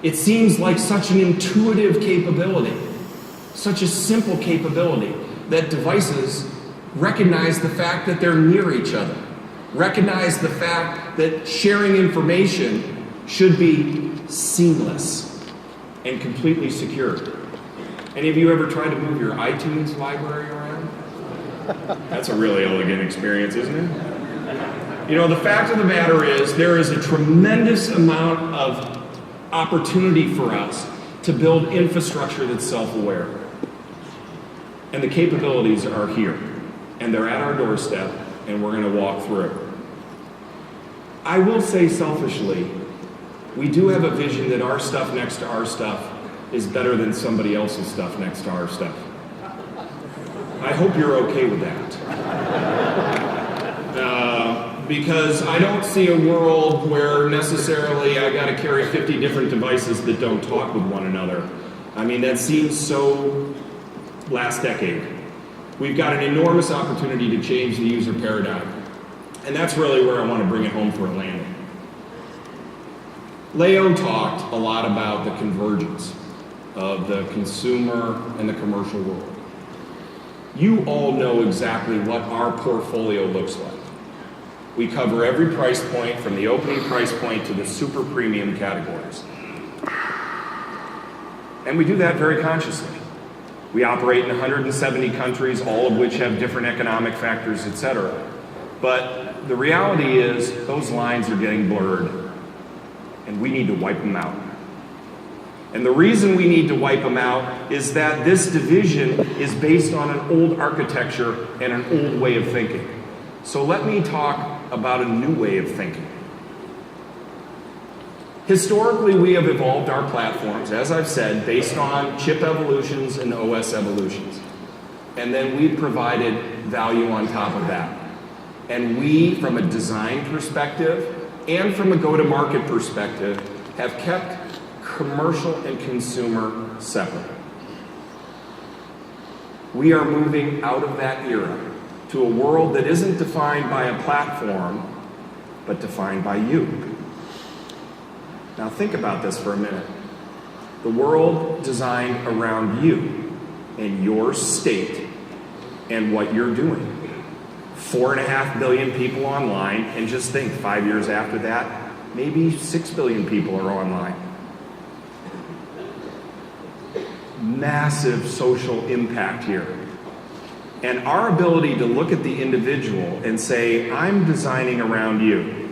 It seems like such an intuitive capability, such a simple capability, that devices recognize the fact that they're near each other, recognize the fact that sharing information should be seamless and completely secure. Any of you ever tried to move your iTunes library around? That's a really elegant experience, isn't it? You know, the fact of the matter is there is a tremendous amount of opportunity for us to build infrastructure that's self-aware. And the capabilities are here. And they're at our doorstep, and we're going to walk through. I will say selfishly, we do have a vision that our stuff next to our stuff is better than somebody else's stuff next to our stuff. I hope you're okay with that. Because I don't see a world where necessarily I got to carry 50 different devices that don't talk with one another. I mean, that seems so last decade. We've got an enormous opportunity to change the user paradigm. And that's really where I want to bring it home for a landing. Leo talked a lot about the convergence of the consumer and the commercial world. You all know exactly what our portfolio looks like. We cover every price point, from the opening price point to the super premium categories. And we do that very consciously. We operate in 170 countries, all of which have different economic factors, etc. But the reality is those lines are getting blurred, and we need to wipe them out. And the reason we need to wipe them out is that this division is based on an old architecture and an old way of thinking. So let me talk about a new way of thinking. Historically, we have evolved our platforms, as I've said, based on chip evolutions and OS evolutions. And then we provided value on top of that. And we, from a design perspective and from a go-to-market perspective, have kept commercial and consumer separate. We are moving out of that era to a world that isn't defined by a platform, but defined by you. Now think about this for a minute. The world designed around you and your state and what you're doing. 4.5 billion people online, and just think, 5 years after that, maybe 6 billion people are online. Massive social impact here. And our ability to look at the individual and say, I'm designing around you.